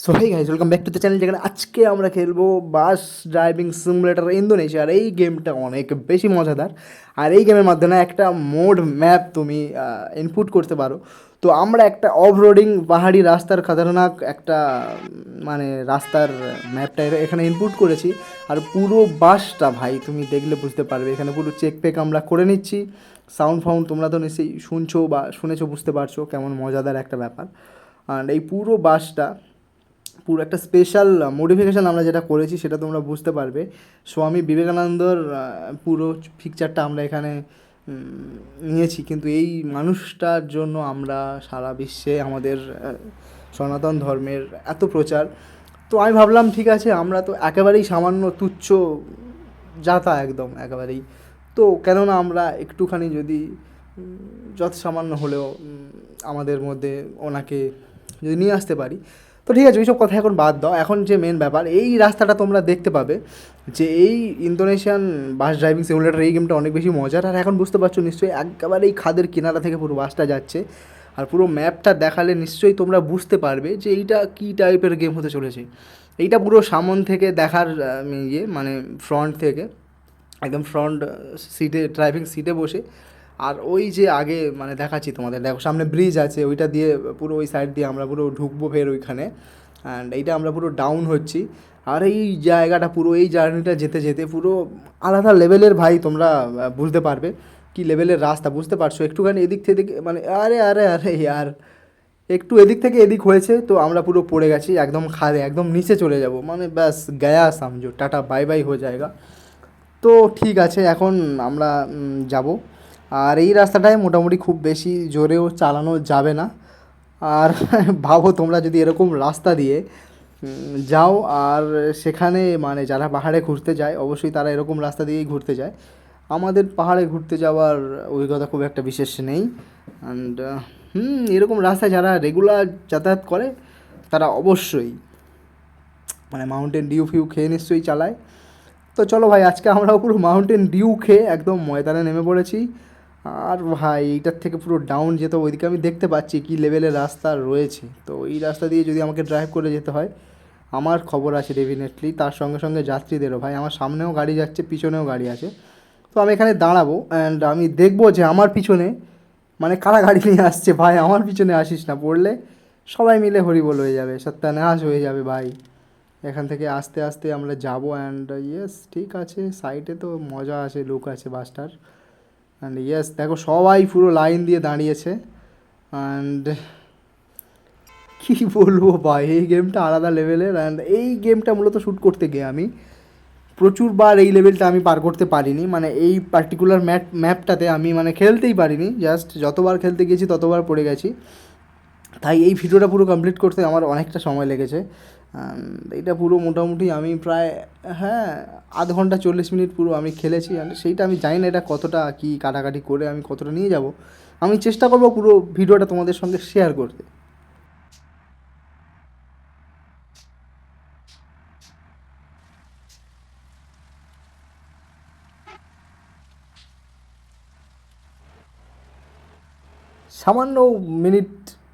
So hey guys, welcome back to the channel, যেখানে আজকে আমরা খেলবো বাস ড্রাইভিং সিমুলেটর ইন্দোনেশিয়া। আর এই গেমটা অনেক বেশি মজাদার। আর এই গেমের মাধ্যমে একটা মোড ম্যাপ তুমি ইনপুট করতে পারো। তো আমরা একটা অফ রোডিং পাহাড়ি রাস্তার খতরনাক একটা মানে রাস্তার ম্যাপটা এখানে ইনপুট করেছি। আর পুরো বাসটা ভাই তুমি দেখলে বুঝতে পারবে, এখানে পুরো চেক পেক আমরা করে নিচ্ছি। সাউন্ড ফাউন্ড তোমরা তো নিশ্চয়ই শুনছো বা শুনেছো, বুঝতে পারছো কেমন মজাদার একটা ব্যাপার। আর এই পুরো বাসটা পুরো একটা স্পেশাল মডিফিকেশান আমরা যেটা করেছি সেটা তোমরা বুঝতে পারবে। স্বামী বিবেকানন্দর পুরো পিকচারটা আমরা এখানে নিয়েছি, কিন্তু এই মানুষটার জন্য আমরা সারা বিশ্বে আমাদের সনাতন ধর্মের এত প্রচার। তো আমি ভাবলাম ঠিক আছে, আমরা তো একেবারেই সামান্য তুচ্ছ যাতা, একদম একেবারেই। তো কেননা আমরা একটুখানি যদি যত সামান্য হলেও আমাদের মধ্যে ওনাকে যদি নিয়ে আসতে পারি, তো ঠিক আছে, ওইসব কথা এখন বাদ দাও। এখন যে মেন ব্যাপার, এই রাস্তাটা তোমরা দেখতে পাবে যে এই ইন্দোনেশিয়ান বাস ড্রাইভিং সিমুলেটর এই গেমটা অনেক বেশি মজার। আর এখন বুঝতে পারছো নিশ্চয়ই, একেবারে এই খাদের কিনারা থেকে পুরো বাসটা যাচ্ছে। আর পুরো ম্যাপটা দেখালে নিশ্চয়ই তোমরা বুঝতে পারবে যে এইটা কী টাইপের গেম হতে চলেছে। এইটা পুরো সামন থেকে দেখার মানে ফ্রন্ট থেকে, একদম ফ্রন্ট সিটে, ড্রাইভিং সিটে বসে। আর ওই যে আগে মানে দেখাচ্ছি তোমাদের, দেখো সামনে ব্রিজ আছে, ওইটা দিয়ে পুরো ওই সাইড দিয়ে আমরা পুরো ঢুকবো ফের ওইখানে। অ্যান্ড এইটা আমরা পুরো ডাউন হচ্ছি। আর এই জায়গাটা পুরো, এই জার্নিটা যেতে যেতে পুরো আলাদা লেভেলের ভাই, তোমরা বুঝতে পারবে কী লেভেলের রাস্তা, বুঝতে পারছো। একটুখানি এদিক থেকে মানে আরে আরে আরে ইয়ার, একটু এদিক থেকে এদিক হয়েছে তো আমরা পুরো পড়ে গেছি একদম খাদে, একদম নিচে চলে যাব, মানে ব্যাস গয়া সমঝো, টাটা বাই বাই হয়ে যায়গা। তো ঠিক আছে, এখন আমরা যাব। আর এই রাস্তাটায় মোটামুটি খুব বেশি জোরেও চালানো যাবে না। আর ভাবো তোমরা যদি এরকম রাস্তা দিয়ে যাও, আর সেখানে মানে যারা পাহাড়ে ঘুরতে যায় অবশ্যই তারা এরকম রাস্তা দিয়েই ঘুরতে যায়। আমাদের পাহাড়ে ঘুরতে যাওয়ার অভিজ্ঞতা খুব একটা বিশেষ নেই। অ্যান্ড এরকম রাস্তায় যারা রেগুলার যাতায়াত করে তারা অবশ্যই মানে মাউন্টেন ডিউ ফিউ খেয়ে নিশ্চয়ই চালায়। তো চলো ভাই, আজকে আমরাও পুরো মাউন্টেন ডিউ খেয়ে একদম ময়দানে নেমে পড়েছি। আর ভাই এইটার থেকে পুরো ডাউন যেতে, ওইদিকে আমি দেখতে পাচ্ছি কী লেভেলের রাস্তা রয়েছে। তো এই রাস্তা দিয়ে যদি আমাকে ড্রাইভ করে যেতে হয়, আমার খবর আছে ডেফিনেটলি, তার সঙ্গে সঙ্গে যাত্রীদেরও। ভাই আমার সামনেও গাড়ি যাচ্ছে, পিছনেও গাড়ি আছে। তো আমি এখানে দাঁড়াবো অ্যান্ড আমি দেখবো যে আমার পিছনে মানে কারা গাড়ি নিয়ে আসছে। ভাই আমার পিছনে আসিস না, পড়লে সবাই মিলে হরিবোল হয়ে যাবে, সত্যানাশ হয়ে যাবে ভাই। এখান থেকে আস্তে আস্তে আমরা যাব। অ্যান্ড ইয়েস, ঠিক আছে, সাইডে তো মজা আছে, লুক আছে বাসটার। অ্যান্ড ইয়েস, দেখো সবাই পুরো লাইন দিয়ে দাঁড়িয়েছে। অ্যান্ড কী বলবো ভাই, এই গেমটা আলাদা লেভেলের। অ্যান্ড এই গেমটা মূলত শ্যুট করতে গিয়ে আমি প্রচুরবার এই লেভেলটা আমি পার করতে পারিনি, মানে এই পার্টিকুলার ম্যাপটাতে আমি মানে খেলতেই পারিনি। জাস্ট যতবার খেলতে গেছি ততবার পড়ে গেছি। তাই এই ভিডিওটা পুরো কমপ্লিট করতে আমার অনেকটা সময় লেগেছে। এটা পুরো মোটামুটি আমি প্রায়, হ্যাঁ, আধ ঘন্টা 40 মিনিট পুরো আমি খেলেছি। অ্যান্ড সেইটা আমি জানি না এটা কতটা কী কাটাকাটি করে আমি কতটা নিয়ে যাব। আমি চেষ্টা করবো পুরো ভিডিওটা তোমাদের সঙ্গে শেয়ার করতে। সামান্য মিনিট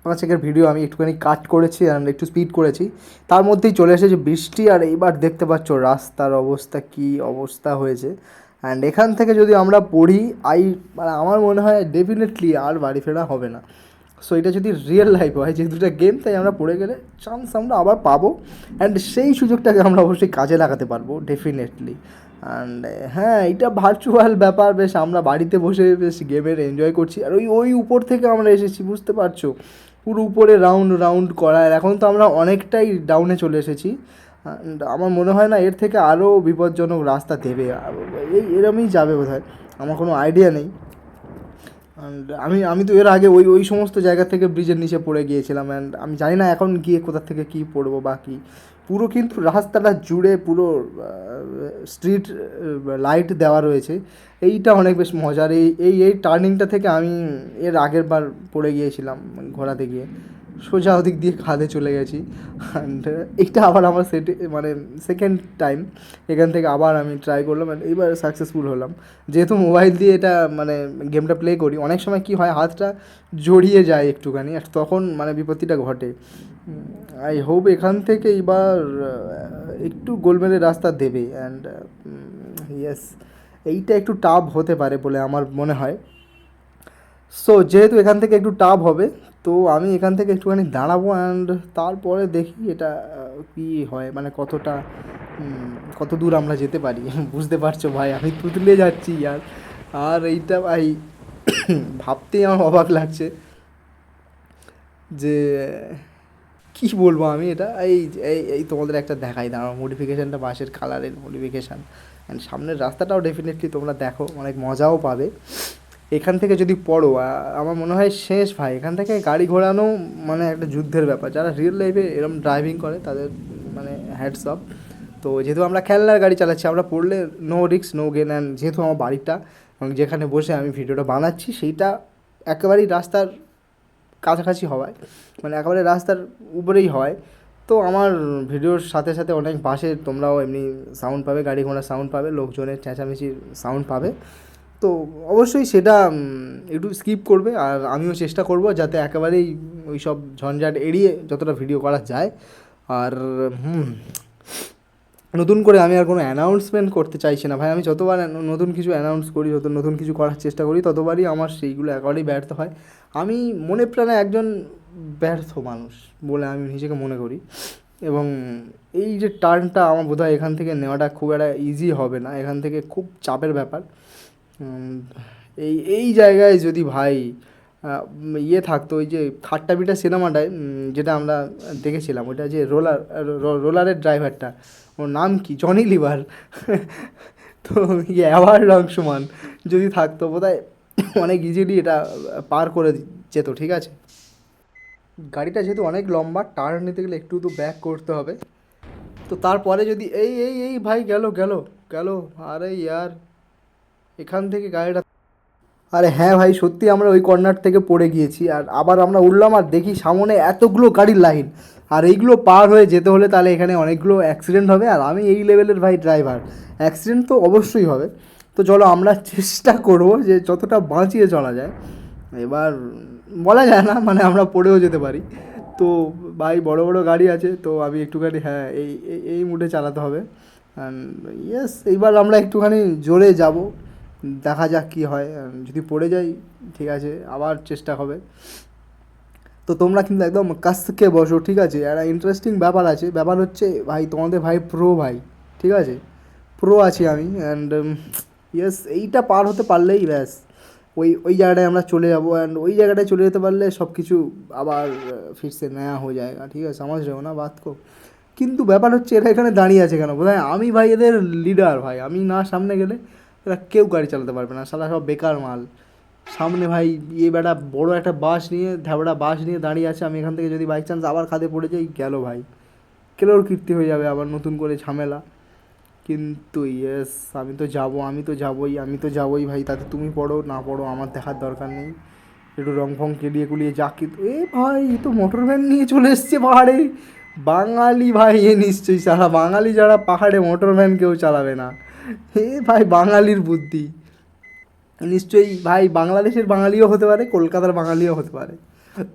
পাঁচেকের ভিডিও আমি একটুখানি কাট করেছি অ্যান্ড একটু স্পিড করেছি, তার মধ্যেই চলে এসেছে বৃষ্টি। আর এইবার দেখতে পাচ্ছ রাস্তার অবস্থা, কী অবস্থা হয়েছে। অ্যান্ড এখান থেকে যদি আমরা পড়ি, মানে আমার মনে হয় ডেফিনেটলি আর বাড়ি ফেরা হবে না। সো এটা যদি রিয়েল লাইফ হয়, যেহেতু এটা গেম, তাই আমরা পড়ে গেলে চান্স আমরা আবার পাবো। অ্যান্ড সেই সুযোগটাকে আমরা অবশ্যই কাজে লাগাতে পারবো ডেফিনেটলি। অ্যান্ড হ্যাঁ, এটা ভার্চুয়াল ব্যাপার, বেশ আমরা বাড়িতে বসে বেশ গেমের এনজয় করছি। আর ওই ওই উপর থেকে আমরা এসেছি, বুঝতে পারছো, পুরো উপরে রাউন্ড রাউন্ড করা। আর এখন তো আমরা অনেকটাই ডাউনে চলে এসেছি। অ্যান্ড আমার মনে হয় না এর থেকে আরও বিপজ্জনক রাস্তা দেবে, এরমই যাবে বোধহয়, আমার কোনো আইডিয়া নেই। অ্যান্ড আমি আমি তো এর আগে ওই ওই সমস্ত জায়গা থেকে ব্রিজের নিচে পড়ে গিয়েছিলাম। অ্যান্ড আমি জানি না এখন গিয়ে কোথা থেকে কী পড়বো বা কী। পুরো কিন্তু রাস্তাটা জুড়ে পুরো স্ট্রিট লাইট দেওয়া রয়েছে। এইটা অনেক বেশ মজার। এই এই এই টার্নিংটা থেকে আমি এর আগের বার পড়ে গিয়েছিলাম ঘোরাতে গিয়ে। সোজা ওদিক দিয়ে খাদে চলে গেছি। অ্যান্ড এইটা আবার আমার মানে সেকেন্ড টাইম এখান থেকে আবার আমি ট্রাই করলাম, অ্যান্ড এইবার সাকসেসফুল হলাম। যেহেতু মোবাইল দিয়ে এটা মানে গেমটা প্লে করি, অনেক সময় কী হয় হাতটা জড়িয়ে যায় একটুখানি, আর তখন মানে বিপত্তিটা ঘটে। আই হোপ এখান থেকে এবার একটু গোলমেলের রাস্তা দেবে, অ্যান্ড ইয়েস, এইটা একটু টাফ হতে পারে বলে আমার মনে হয়। সো যেহেতু এখান থেকে একটু টাফ হবে, তো আমি এখান থেকে একটুখানি দাঁড়াবো, অ্যান্ড তারপরে দেখি এটা কী হয়, মানে কতটা কত দূর আমরা যেতে পারি। বুঝতে পারছো ভাই, আমি তুতলে যাচ্ছি আর আর এইটা ভাই ভাবতেই আমার অবাক লাগছে যে কী বলবো আমি এটা। এই এই এই তোমাদের একটা দেখাই দাঁড়াও, মডিফিকেশানটা বাসের কালারের মডিফিকেশান, অ্যান্ড সামনের রাস্তাটাও ডেফিনেটলি তোমরা দেখো, অনেক মজাও পাবে। এখান থেকে যদি পড়ো আমার মনে হয় শেষ ভাই, এখান থেকে গাড়ি ঘোরানো মানে একটা যুদ্ধের ব্যাপার। যারা রিয়েল লাইফে এরকম ড্রাইভিং করে তাদের মানে হ্যাটস অফ। তো যেহেতু আমরা খেলনার গাড়ি চালাচ্ছি, আমরা পড়লে no risk no gain, and যেহেতু আমার বাড়িটা এবং যেখানে বসে আমি ভিডিওটা বানাচ্ছি সেইটা একেবারেই রাস্তার কাছাকাছি হওয়ায়, মানে একেবারে রাস্তার উপরেই হয়, তো আমার ভিডিওর সাথে সাথে অনেক বাসে তোমরাও এমনি সাউন্ড পাবে, গাড়ি ঘোড়ার সাউন্ড পাবে, লোকজনের চেঁচামেচির সাউন্ড পাবে। তো অবশ্যই সেটা একটু স্কিপ করবে, আর আমিও চেষ্টা করব যাতে একেবারেই ওই সব ঝঞ্ঝাট এড়িয়ে যতটা ভিডিও করা যায়। আর নতুন করে আমি আর কোনো অ্যানাউন্সমেন্ট করতে চাইছি না ভাই। আমি যতবার নতুন কিছু অ্যানাউন্স করি, নতুন কিছু করার চেষ্টা করি, ততবারই আমার সেইগুলো একেবারেই ব্যর্থ হয়। আমি মনে প্রাণে একজন ব্যর্থ মানুষ বলে আমি নিজেকে মনে করি, এবং এই যে টার্নটা আমার বোধহয় এখান থেকে নেওয়াটা খুব একটা ইজি হবে না, এখান থেকে খুব চাপের ব্যাপার। এই এই জায়গায় যদি ভাই ইয়ে থাকতো, ওই যে খাট্টাবিটা সিনেমাটায় যেটা আমরা দেখেছিলাম, ওইটা যে রোলারের ড্রাইভারটা, ওর নাম কি, জনি লিভার। তো ইয়ে অ্যাওয়ার্ড অংশমান যদি থাকতো বোধহয় অনেক ইজিলি এটা পার করে যেত, ঠিক আছে। গাড়িটা যেহেতু অনেক লম্বা, টার্ন নিতে গেলে একটু তো ব্যাক করতে হবে। তো তারপরে যদি এই এই এই ভাই গেল গেল গেল, আরে ইয়ার এখান থেকে গাড়িটা, আরে হ্যাঁ ভাই সত্যি আমরা ওই কর্নার থেকে পড়ে গিয়েছি, আর আবার আমরা উঠলাম আর দেখি সামনে এতগুলো গাড়ির লাইন, আর এইগুলো পার হয়ে যেতে হলে তাহলে এখানে অনেকগুলো অ্যাক্সিডেন্ট হবে, আর আমি এই লেভেলের ভাই ড্রাইভার, অ্যাক্সিডেন্ট তো অবশ্যই হবে। তো চলো আমরা চেষ্টা করব যে যতটা বাঁচিয়ে চলা যায়। এবার বলা যায় না, মানে আমরা পড়েও যেতে পারি। তো ভাই বড় বড় গাড়ি আছে, তো আমি একটুখানি হ্যাঁ এই এই মুডে চালাতে হবে। অ্যান্ড ইয়েস, এইবার আমরা একটুখানি জোরে যাব, দেখা যাক কী হয়। যদি পড়ে যাই ঠিক আছে, আবার চেষ্টা হবে। তো তোমরা কিন্তু একদম কাছ থেকে বসো, ঠিক আছে। একটা ইন্টারেস্টিং ব্যাপার আছে, ব্যাপার হচ্ছে ভাই তোমাদের ভাই প্রো ভাই, ঠিক আছে, প্রো আছি আমি। অ্যান্ড ইয়েস, এইটা পার হতে পারলেই ব্যাস ওই ওই জায়গাটায় আমরা চলে যাবো, অ্যান্ড ওই জায়গাটায় চলে যেতে পারলে সব কিছু আবার ফিরসে নয়া হয়ে যায়, ঠিক আছে, সমাজ রেও না বাত কো। কিন্তু ব্যাপার হচ্ছে এরা এখানে দাঁড়িয়ে আছে কেন, বোধহয় আমি ভাই এদের লিডার ভাই, আমি না সামনে গেলে এরা কেউ গাড়ি চালাতে পারবে না, সালা সব বেকার মাল। সামনে ভাই ইয়ে বেটা বড় একটা বাস নিয়ে, ধ্যাবড়া বাস নিয়ে দাঁড়িয়ে আছে, আমি এখান থেকে যদি বাই চান্স আবার খাদে পড়ে যাই গেল ভাই, কেলোর কীর্তি হয়ে যাবে আবার নতুন করে ঝামেলা। কিন্তু ইয়েস, আমি তো যাবোই ভাই, তাতে তুমি পড়ো না পড়ো আমার দেখার দরকার নেই। একটু রং ফং কেলিয়ে কুলিয়ে যাক, কিন্তু এ ভাই এ তো মোটর ভ্যান নিয়ে চলে এসছে পাহাড়ে। বাঙালি ভাই এ নিশ্চয়ই, সারা বাঙালি যারা পাহাড়ে মোটর ভ্যান কেউ চালাবে না। এ ভাই বাঙালির বুদ্ধি, নিশ্চয়ই ভাই বাংলাদেশের বাঙালিও হতে পারে, কলকাতার বাঙালিও হতে পারে,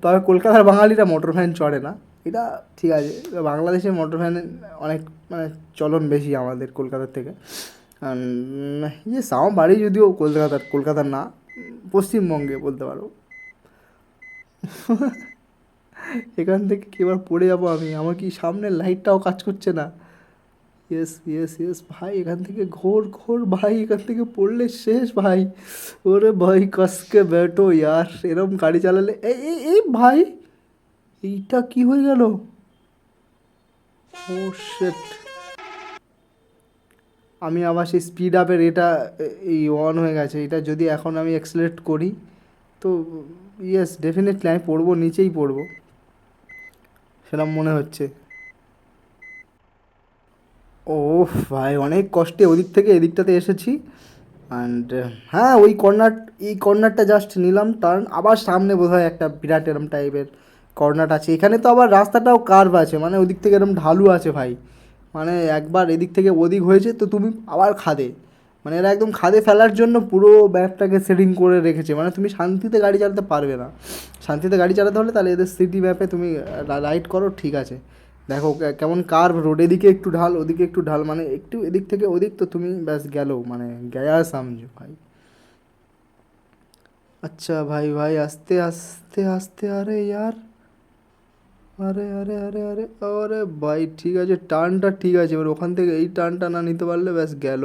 তবে কলকাতার বাঙালিরা মোটর ভ্যান চড়ে না, এটা ঠিক আছে। বাংলাদেশের মোটর ভ্যানের অনেক মানে চলন বেশি আমাদের কলকাতার থেকে। ইয়েস, আমার বাড়ি যদিও কলকাতার না, পশ্চিমবঙ্গে বলতে পারো। এখান থেকে কি এবার পড়ে যাবো আমি, আমার কি সামনের লাইটটাও কাজ করছে না। ইয়েস ইয়েস ইয়েস ভাই, এখান থেকে ঘোর ঘোর ভাই, এখান থেকে পড়লে শেষ ভাই। ওরে ভাই কসকে বেটো ইয়ার, এরম গাড়ি চালালে এই এই এই ভাই, এইটা কি হয়ে গেল, ও শিট। আমি আবার সেই স্পিড আপের এটা এই অন হয়ে গেছে, এটা যদি এখন আমি অ্যাক্সিলারেট করি তো ইয়েস ডেফিনেটলি আমি পড়বো, নিচেই পড়বো সেরকম মনে হচ্ছে। ওফ ভাই অনেক কষ্টে ওদিক থেকে এদিকটাতে এসেছি, অ্যান্ড হ্যাঁ ওই কর্নারটা জাস্ট নিলাম টার্ন, আবার সামনে বোধহয় একটা বিরাট এরম টাইপের কর্নার আছে, এখানে তো আবার রাস্তাটাও কার্ভ আছে, মানে ওদিক থেকে এরকম ঢালু আছে ভাই, মানে একবার এদিক থেকে ওদিক হয়েছে তো তুমি আবার খাদে, মানে এরা একদম খাদে ফেলার জন্য পুরো ম্যাপটাকে সেটিং করে রেখেছে, মানে তুমি শান্তিতে গাড়ি চালাতে পারবে না। শান্তিতে গাড়ি চালাতে হলে তাহলে এদের সিটি ম্যাপে তুমি রাইড করো, ঠিক আছে। দেখো কেমন কার্ভ রোড, এদিকে একটু ঢাল ওদিকে একটু ঢাল, মানে একটু এদিক থেকে ওদিক তো তুমি ব্যাস গেলো, মানে গয়া সামঝো ভাই। আচ্ছা ভাই ভাই আস্তে আস্তে আস্তে, আরে ইয়ার, আরে আরে আরে আরে আরে ভাই ঠিক আছে, টার্নটা ঠিক আছে, এবার ওখান থেকে এই টার্নটা না নিতে পারলে ব্যাস গেল।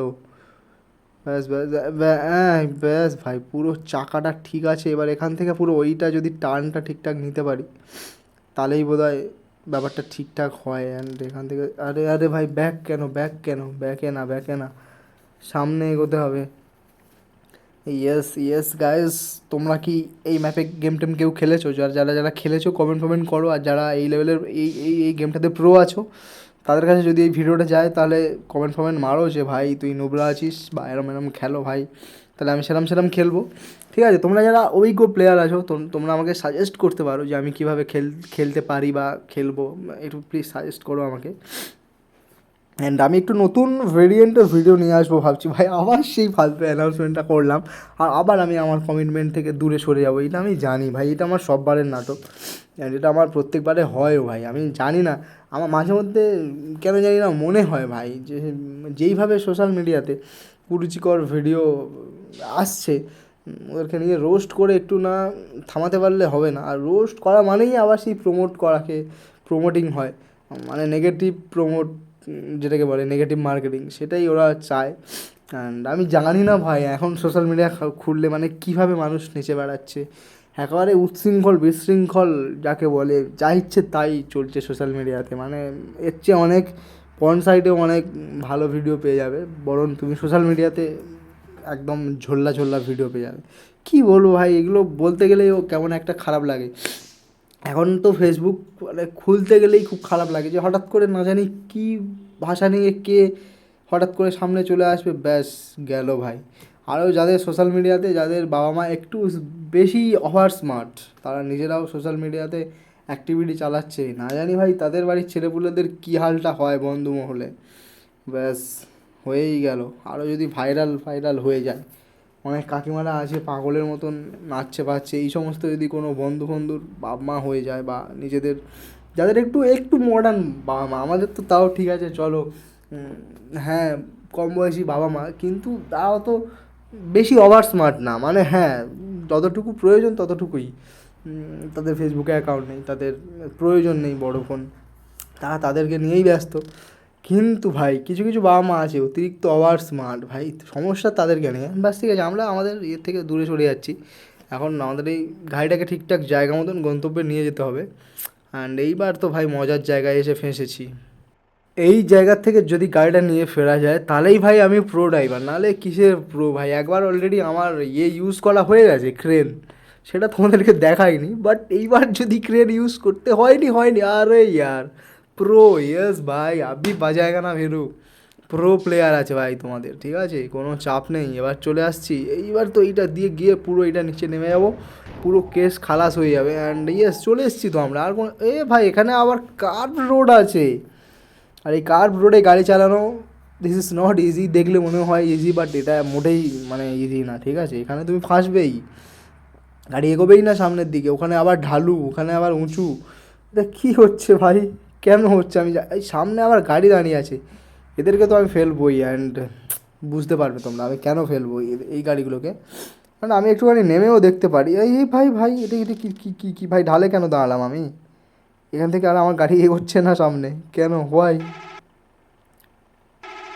ব্যাস ব্যাস হ্যাঁ ব্যাস ভাই, পুরো চাকাটা ঠিক আছে, এবার এখান থেকে পুরো ওইটা যদি টার্নটা ঠিকঠাক নিতে পারি তাহলেই বোধহয় ব্যাপারটা ঠিকঠাক হয়। অ্যান্ড এখান থেকে আরে আরে ভাই ব্যাক কেন, ব্যাক কেন, ব্যাকে না ব্যাকে না, সামনে এগোতে হবে। ইয়েস ইয়েস গাইস, তোমরা কি এই ম্যাপে গেম টেম কেউ খেলেছো? যারা যারা যারা খেলেছো কমেন্ট ফমেন্ট করো, আর যারা এই লেভেলের এই গেমটাতে প্রো আছো তাদের কাছে যদি এই ভিডিওটা যায় তাহলে কমেন্ট ফমেন্ট মারো যে ভাই তুই নোবরা আছিস বা এরম এরম খেলো ভাই, তাহলে আমি সেরম সেরম খেলবো। ঠিক আছে, তোমরা যারা অভিজ্ঞ প্লেয়ার আছো তোমরা আমাকে সাজেস্ট করতে পারো যে আমি কীভাবে খেলতে পারি বা খেলবো, একটু প্লিজ সাজেস্ট করো আমাকে। অ্যান্ড আমি একটু নতুন ভেরিয়েন্টের ভিডিও নিয়ে আসবো ভাবছি ভাই, আবার সেই ফালতু অ্যানাউন্সমেন্টটা করলাম আর আবার আমি আমার কমিটমেন্ট থেকে দূরে সরে যাবো, এটা আমি জানি ভাই, এটা আমার সববারের নাটক, অ্যান্ড এটা আমার প্রত্যেকবারে হয়ও ভাই, আমি জানি না, আমার মাঝে মধ্যে কেন জানি না মনে হয় ভাই যে যেইভাবে সোশ্যাল মিডিয়াতে কুরুচিকর ভিডিও আসছে ওদেরকে নিয়ে রোস্ট করে একটু না থামাতে পারলে হবে না, আর রোস্ট করা মানেই আবার সেই প্রমোট করাকে প্রমোটিং হয়, মানে নেগেটিভ প্রমোট যেটাকে বলে নেগেটিভ মার্কেটিং, সেটাই ওরা চায়। অ্যান্ড আমি জানি না ভাই এখন সোশ্যাল মিডিয়া খুললে মানে কীভাবে মানুষ নেচে বেড়াচ্ছে, একেবারে উচ্ছৃঙ্খল বিশৃঙ্খল যাকে বলে, যা ইচ্ছে তাই চলছে সোশ্যাল মিডিয়াতে, মানে এর চেয়ে অনেক পর্ন সাইটেও অনেক ভালো ভিডিও পেয়ে যাবে, বরং তুমি সোশ্যাল মিডিয়াতে একদম ঝোল্লা ঝোল্লা ভিডিও পেয়ে যাবে। কী বলবো ভাই, এগুলো বলতে গেলেও কেমন একটা খারাপ লাগে। এখন তো ফেসবুক মানে খুলতে গেলেই খুব খারাপ লাগে যে হঠাৎ করে না জানি কী ভাষা নিয়ে কে হঠাৎ করে সামনে চলে আসবে, ব্যাস গেল ভাই। আরও যাদের সোশ্যাল মিডিয়াতে যাদের বাবা মা একটু বেশি ওভার স্মার্ট, তারা নিজেরাও সোশ্যাল মিডিয়াতে অ্যাক্টিভিটি চালাচ্ছে, না জানি ভাই তাদের বাড়ির ছেলেপুলেদের কী হালটা হয় বন্ধু মহলে, ব্যাস হয়েই গেল। আরও যদি ভাইরাল হয়ে যায়, অনেক কাকিমারা আছে পাগলের মতন নাচছে পাচ্ছে, এই সমস্ত যদি কোনো বন্ধুর বাবা মা হয়ে যায় বা নিজেদের যাদের একটু একটু মডার্ন বাবা মা, আমাদের তো তাও ঠিক আছে চলো, হ্যাঁ কম বয়সী বাবা মা, কিন্তু তাও তো বেশি ওভার স্মার্ট না, মানে হ্যাঁ যতটুকু প্রয়োজন ততটুকুই, তাদের ফেসবুকে অ্যাকাউন্ট নেই, তাদের প্রয়োজন নেই বড় ফোন, তারা তাদেরকে নিয়েই ব্যস্ত। কিন্তু ভাই কিছু কিছু বাবা মা আছে অতিরিক্ত ওভার স্মার্ট ভাই, সমস্যা তাদেরকে নিয়ে, ব্যাস ঠিক আছে আমরা আমাদের ইয়ে থেকে দূরে সরে যাচ্ছি। এখন আমাদের এই গাড়িটাকে ঠিকঠাক জায়গা মতন গন্তব্যে নিয়ে যেতে হবে। অ্যান্ড এইবার তো ভাই মজার জায়গায় এসে ফেঁসেছি, এই জায়গার থেকে যদি গাড়িটা নিয়ে ফেরা যায় তাহলেই ভাই আমি প্রো ড্রাইভার, নাহলে কিসের প্রো ভাই, একবার অলরেডি আমার ইউজ করা হয়ে গেছে ক্রেন, সেটা তোমাদেরকে দেখাইনি, বাট এইবার যদি ক্রেন ইউজ করতে হয়নি আরে ইয়ার প্রো, ইয়েস ভাই আবি বাজায়গা না ভেরু, প্রো প্লেয়ার আছে ভাই তোমাদের, ঠিক আছে কোনো চাপ নেই, এবার চলে আসছি, এইবার তো এইটা দিয়ে গিয়ে পুরো এটা নিচে নেমে যাবো, পুরো কেস খালাস হয়ে যাবে। অ্যান্ড ইয়েস চলে এসেছি তো আমরা, আর কোনো ভাই এখানে আবার কার্ভ রোড আছে, আর এই কার্ভ রোডে গাড়ি চালানো দিস ইজ নট ইজি, দেখলে মনে হয় ইজি বাট এটা মোটেই মানে ইজি না, ঠিক আছে এখানে তুমি ফাঁসবেই, গাড়ি এগোবেই না সামনের দিকে, ওখানে আবার ঢালু ওখানে আবার উঁচু, এটা কী হচ্ছে ভাই, কেন হচ্ছে আমি এই সামনে আবার গাড়ি দাঁড়িয়ে আছে, এদেরকে তো আমি ফেলবই। অ্যান্ড বুঝতে পারবে তোমরা আমি কেন ফেলবো এই গাড়িগুলোকে, কারণ আমি একটুখানি নেমেও দেখতে পারি, এই ভাই ভাই এটা এটা কী কী কী কী ভাই, ঢালে কেন দাঁড়ালাম আমি এখান থেকে, আর আমার গাড়ি এগোচ্ছে না সামনে কেন, হোয়াই,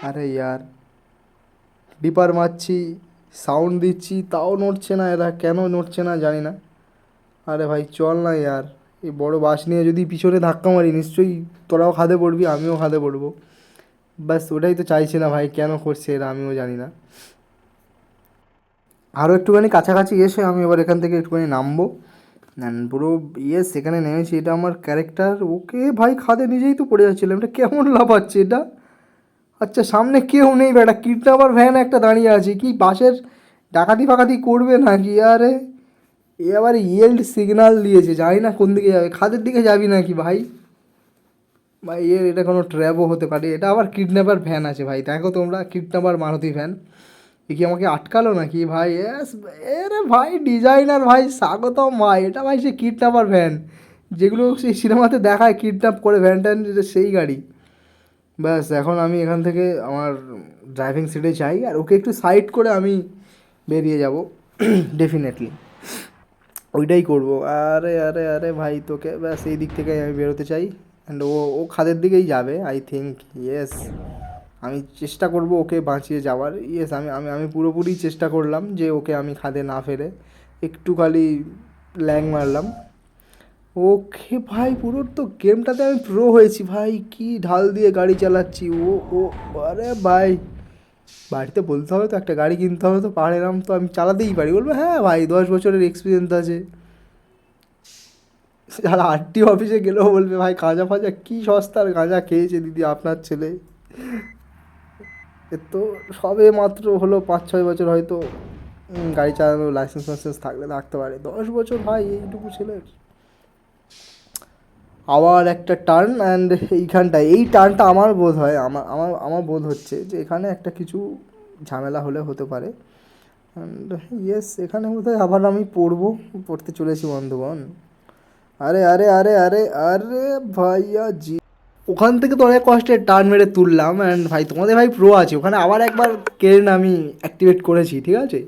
আরে ইয়ার ডিপার মারছি সাউন্ড দিচ্ছি তাও নড়ছে না, এরা কেন নড়ছে না জানি না। আরে ভাই চল না ইয়ার, এই বড় বাস নিয়ে যদি পিছনে ধাক্কা মারি নিশ্চয়ই তোরাও খাদে পড়বি আমিও খাদে পড়বো, ব্যাস ওটাই তো চাইছি না ভাই, কেন করছে এরা আমিও জানি না। আরও একটুখানি কাছাকাছি এসে আমি এবার এখান থেকে একটুখানি নামবো, পুরো সেখানে নেমেছি, এটা আমার ক্যারেক্টার, ওকে ভাই খাদে নিজেই তো পড়ে যাচ্ছিলাম, এটা কেমন লাফাচ্ছে এটা, আচ্ছা সামনে কেউ নেই বেটা, কিডন্যাপার ভ্যান একটা দাঁড়িয়ে আছে, কি বাসের ডাকাতি ফাকাতি করবে নাকি আরে, এ আবার ইয়েল্ড সিগন্যাল দিয়েছে, জানি না কোন দিকে যাবে, খাদের দিকে যাবি নাকি ভাই? ভাই এটা কোনো ট্র্যাপও হতে পারে, এটা আবার কিডন্যাপার ভ্যান আছে ভাই, দেখো তোমরা, কিডন্যাপার মারুতি ভ্যান। এ কি আমাকে আটকালো নাকি ভাই? এস, এরে ভাই ডিজাইনার ভাই স্বাগতম ভাই, এটা ভাই সে কিডন্যাপার ভ্যান যেগুলো সেই সিনেমাতে দেখায়, কিডন্যাপ করে ভ্যান ট্যান, সেই গাড়ি। ব্যাস এখন আমি এখান থেকে আমার ড্রাইভিং সিটে যাই, আর ওকে একটু সাইড করে আমি বেরিয়ে যাব ডেফিনেটলি, ওইটাই করবো। আরে আরে আরে ভাই তোকে ব্যাস এই দিক থেকেই আমি বেরোতে চাই, অ্যান্ড ও ও খাদের দিকেই যাবে আই থিঙ্ক, ইয়েস। আমি চেষ্টা করব ওকে বাঁচিয়ে যাওয়ার, ইয়েস, আমি আমি আমি পুরোপুরি চেষ্টা করলাম যে ওকে আমি খাদে না ফেলে একটু খালি ল্যাং মারলাম। ওকে ভাই, পুরো তো গেমটাতে আমি প্রো হয়েছি ভাই, কি ঢাল দিয়ে গাড়ি চালাচ্ছি। ও ও আরে ভাই, বাড়িতে বলতে হবে তো, একটা গাড়ি কিনতে হবে তো, পারলাম তো আমি চালাতেই পারি, বলবো হ্যাঁ ভাই 10 বছরের এক্সপিরিয়েন্স আছে। আর আরটি অফিসে গেলেও বলবে ভাই গাঁজা ফাজা কী সস্তার গাঁজা খেয়েছে দিদি আপনার ছেলে। এ তো সবে মাত্র হলো 5-6 বছর হয়তো, গাড়ি চালানোর লাইসেন্স ফাইসেন্স থাকলে থাকতে পারে, 10 বছর ভাই এইটুকু ছেলের। আবার একটা টার্ন, অ্যান্ড এইখানটায় এই টার্নটা আমার বোধ হয়, আমার আমার আমার বোধ হচ্ছে যে এখানে একটা কিছু ঝামেলা হলে হতে পারে। অ্যান্ড ইয়েস, এখানে বোধহয় আবার আমি পড়তে চলেছি বন্ধুগণ। আরে আরে আরে আরে আরে ভাইয়া জি, ওখান থেকে তো অনেক কষ্টে টার্ন মেরে তুললাম, অ্যান্ড ভাই তোমাদের ভাই প্রো আছে, ওখানে আবার একবার কেন আমি অ্যাক্টিভেট করেছি, ঠিক আছে।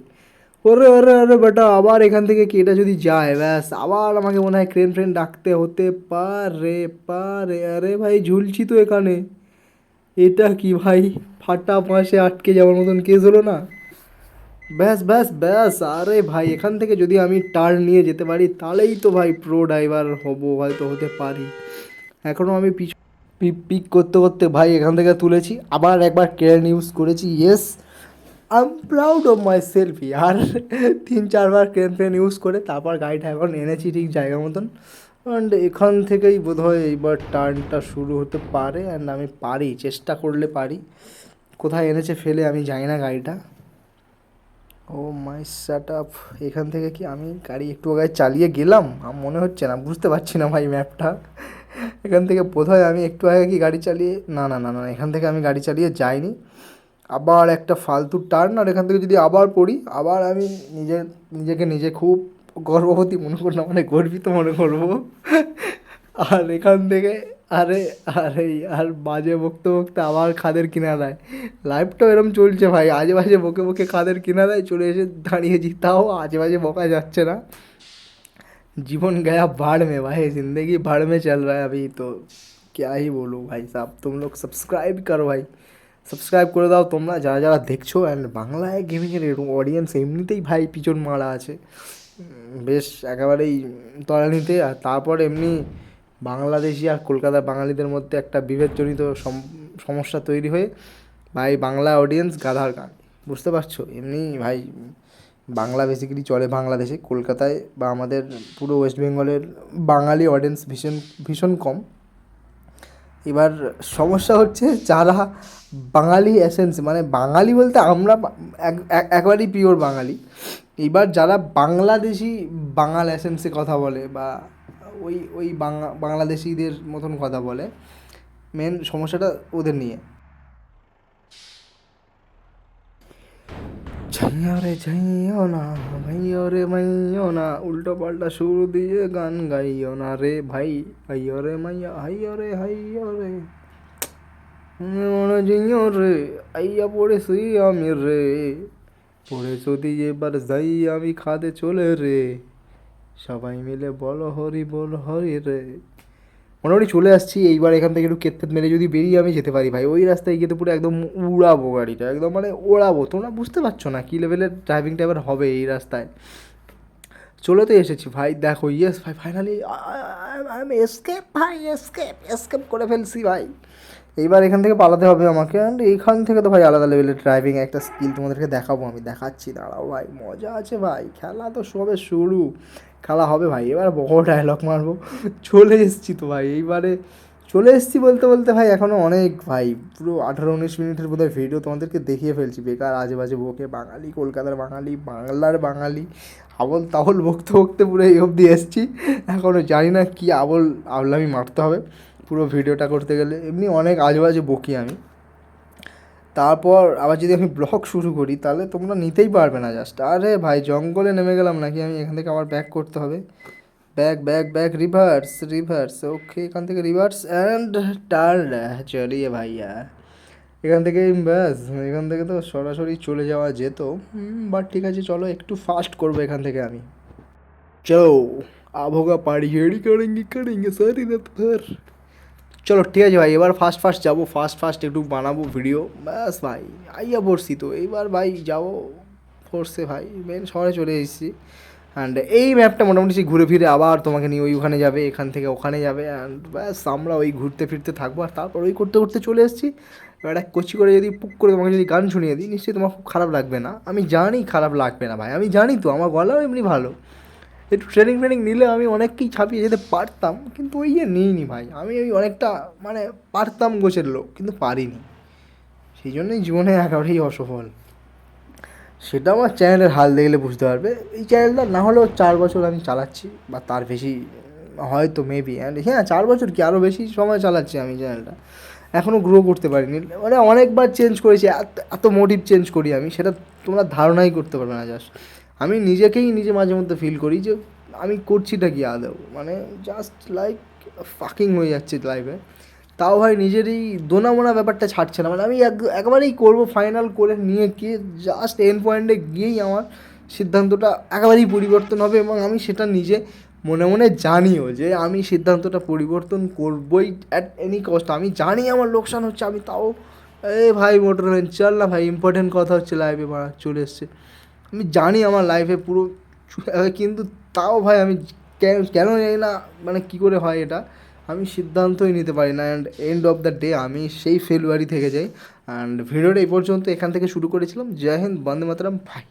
ওরে ওরে ওরে বেটা, আবার এখান থেকে কি এটা যদি যায়, ব্যাস আবার আমাকে মনে হয় ক্রেন ফ্রেন ডাকতে হতে পারে। আরে ভাই ঝুলছি তো এখানে, এটা কি ভাই, ফাটা পাশে আটকে যাওয়ার মতন কেস হলো না? ব্যাস ব্যাস ব্যাস, আরে ভাই এখান থেকে যদি আমি টার্ন নিয়ে যেতে পারি তাহলেই তো ভাই প্রো ড্রাইভার হবো, হয়তো হতে পারি। এখনও আমি পিক করতে করতে ভাই এখান থেকে তুলেছি, আবার একবার ক্রেন ইউজ করেছি, yes I am proud of myself আর 3-4 বার ক্রেন ইউজ করে তারপর গাড়িটা এখন এনেছি ঠিক জায়গা মতন। অ্যান্ড এখান থেকেই বোধহয় এইবার টার্নটা শুরু হতে পারে, অ্যান্ড আমি পারি, চেষ্টা করলে পারি। কোথায় এনেছে ফেলে আমি জানি না গাড়িটা। ও মাই সেট আপ, এখান থেকে কি আমি গাড়ি একটু আগে চালিয়ে গেলাম? আমার মনে হচ্ছে না, বুঝতে পারছি না ভাই ম্যাপটা। এখান থেকে বোধহয় আমি একটু আগে কি গাড়ি চালিয়ে, না না না না, এখান থেকে আমি গাড়ি চালিয়ে যাইনি। আবার একটা ফালতু টার্ন, আর এখান থেকে যদি আবার পড়ি, আবার আমি নিজেকে নিজে খুব গর্ববতী মনে করলাম, মানে গর্বিত মনে করবো। আর এখান থেকে, আরে আরে আর বাজে বকতে বকতে আবার খাদের কিনারায়, লাইফটাও এরম চলছে ভাই, আজে বাজে বকে বকে খাদের কিনারায় চলে এসে দাঁড়িয়েছি, তাও আজে বাজে বকা যাচ্ছে না। जीवन गया भाड़ में भाई, ज़िंदगी भाड़ में चल रहा है अभी तो, क्या ही बोलूँ भाई साहब। तुम लोग সাবস্ক্রাইব করো ভাই, সাবস্ক্রাইব করে দাও তোমরা যারা যারা দেখছো। অ্যান্ড বাংলায় গেমিংয়ের অডিয়েন্স এমনিতেই ভাই পিছন মারা আছে বেশ একেবারেই তলানিতে। আর তারপর এমনি বাংলাদেশি আর কলকাতার বাঙালিদের মধ্যে একটা বিভেদজনিত সমস্যা তৈরি হয়ে ভাই বাংলা অডিয়েন্স গাধার গান, বুঝতে পারছো। এমনি ভাই বাংলা বেসিক্যালি চলে বাংলাদেশে, কলকাতায় বা আমাদের পুরো ওয়েস্ট বেঙ্গলের বাঙালি অডিয়েন্স ভীষণ ভীষণ কম। এবার সমস্যা হচ্ছে যারা বাঙালি এসেন্স, মানে বাঙালি বলতে আমরা একবারই পিওর বাঙালি, এইবার যারা বাংলাদেশি বাঙাল এসেন্সে কথা বলে বা ওই ওই বাংলাদেশিদের মতন কথা বলে, মেন সমস্যাটা ওদের নিয়ে। ঝাইয়া রে ঝাইও না, ভাইও রে মাইও না, উল্টো পাল্টা সুর দিয়ে গান গাইও না রে ভাই, হাইও রে মাইয়া হাইও রে হাইও রে মনে জিও রে, আইয়া পড়েছি আমি রে, পড়ে যদি এবার যাই আমি খাদে চলে রে, সবাই মিলে বলো হরি বল হরি রে। মোটামুটি চলে আসছি, এইবার এখান থেকে একটু কেতফেত মেরে যদি বেরিয়ে আমি যেতে পারি ভাই, ওই রাস্তায় গিয়ে তো পুরো একদম উড়াবো গাড়িটা, একদম মানে ওড়াবো। তোমরা বুঝতে পারছো না কী লেভেলের ড্রাইভিংটা এবার হবে এই রাস্তায়। চলে তো এসেছি ভাই, দেখো ইয়েস ভাই, ফাইনালি আই এম এসকেপ ভাই, এসকেপ করে ফেলছি ভাই। এইবার এখান থেকে পালাতে হবে আমাকে, অ্যান্ড এইখান থেকে তো ভাই আলাদা লেভেলের ড্রাইভিং একটা স্কিল তোমাদেরকে দেখাবো, আমি দেখাচ্ছি, দাঁড়াও ভাই, মজা আছে ভাই, খেলা তো সবে শুরু, খেলা হবে ভাই। এবার বড় ডায়লগ মারবো, চলে এসেছি তো ভাই, এইবারে চলে এসেছি বলতে বলতে ভাই এখনও অনেক ভাই, পুরো 18-19 মিনিটের বোধহয় ভিডিও তোমাদেরকে দেখিয়ে ফেলছি। বেকার আজে বাজে বকে, বাঙালি, কলকাতার বাঙালি, বাংলার বাঙালি, আবল তাবল বকতে বকতে পুরো এই অবধি এসেছি। এখনও জানি না কী আবলামি মারতে হবে পুরো ভিডিওটা করতে গেলে। এমনি অনেক আজে বাজে বকি আমি। তারপর আবার যদি আমি ব্লগ শুরু করি তাহলে তোমরা নিতেই পারবে না জাস্ট। আরে ভাই জঙ্গলে নেমে গেলাম নাকি আমি, এখান থেকে আবার ব্যাক করতে হবে। Back back back, reverse reverse, okay এখান থেকে রিভার্স অ্যান্ড টার্ন। চলিয়ে ভাইয়া এখান থেকে ব্যাস, এখান থেকে তো সরাসরি চলে যাওয়া যেত, বাট ঠিক আছে চলো একটু ফাস্ট করবো এখান থেকে আমি। চলো अब होगा पार्टी, हेड़ी करेंगे करेंगे सारी रात भर। চলো ঠিক আছে ভাই, এবার ফাস্ট ফাস্ট যাবো, ফাস্ট ফাস্ট একটু বানাবো ভিডিও, ব্যাস ভাই আইয়া পড়ছি তো এইবার ভাই যাবো ফোর্সে ভাই, মেন শহরে চলে এসেছি। অ্যান্ড এই ম্যাপটা মোটামুটি সেই ঘুরে ফিরে আবার তোমাকে নিয়ে ওখানে যাবে, এখান থেকে ওখানে যাবে, অ্যান্ড ব্যাস আমরা ওই ঘুরতে ফিরতে থাকবো। আর তারপর ওই করতে করতে চলে এসেছি। এবার এক কচি করে যদি পুক করে তোমাকে যদি গান শুনিয়ে দিই, নিশ্চয়ই তোমার খুব খারাপ লাগবে না, আমি জানি খারাপ লাগবে না ভাই, আমি জানি তো আমার গলাও এমনি ভালো। একটু ট্রেনিং ফ্রেনিং নিলে আমি অনেককেই ছাপিয়ে যেতে পারতাম, কিন্তু ওই নিইনি ভাই, আমি ওই অনেকটা মানে পারতাম গোছের লোক, কিন্তু পারিনি, সেই জন্যই জীবনে একেবারেই অসফল। সেটা আমার চ্যানেলের হাল দেখলে বুঝতে পারবে। এই চ্যানেলটা না হলেও 4 বছর আমি চালাচ্ছি, বা তার বেশি হয়তো মেবি, অ্যান্ড হ্যাঁ 4 বছর কি আরও বেশি সময় চালাচ্ছি আমি চ্যানেলটা, এখনও গ্রো করতে পারিনি। মানে অনেকবার চেঞ্জ করেছি, এত এত মোটিভ চেঞ্জ করি আমি, সেটা তোমরা ধারণাই করতে পারবে না। জাস্ট আমি নিজেকেই নিজে মাঝে মধ্যে ফিল করি যে আমি করছিটা কি আদৌ, মানে জাস্ট লাইক ফাকিং হয়ে যাচ্ছে লাইফে। তাও ভাই নিজেরই দোনামোনা ব্যাপারটা ছাড়ছে না, মানে আমি একেবারেই করবো ফাইনাল করে নিয়ে গিয়ে জাস্ট এন্ড পয়েন্টে গিয়েই আমার সিদ্ধান্তটা একেবারেই পরিবর্তন হবে, এবং আমি সেটা নিজে মনে মনে জানিও যে আমি সিদ্ধান্তটা পরিবর্তন করবই অ্যাট এনি কস্ট। আমি জানি আমার লোকসান হচ্ছে, আমি তাও এ ভাই মোটর ভ্যান চল না ভাই, ইম্পর্টেন্ট কথা হচ্ছে লাইফে মারা চলে এসছে, আমি জানি আমার লাইফে পুরো কিন্তু তাও ভাই আমি কেন কেন জানি না, মানে কী করে হয় এটা, আমি সিদ্ধান্তই নিতে পারি না। And end of the day আমি সেই ফেলুয়ারি থেকে যাই। অ্যান্ড ভিডিওটা এই পর্যন্ত এখান থেকে শুরু করেছিলাম। জয় হিন্দ, বন্দে মাতরম ভাই।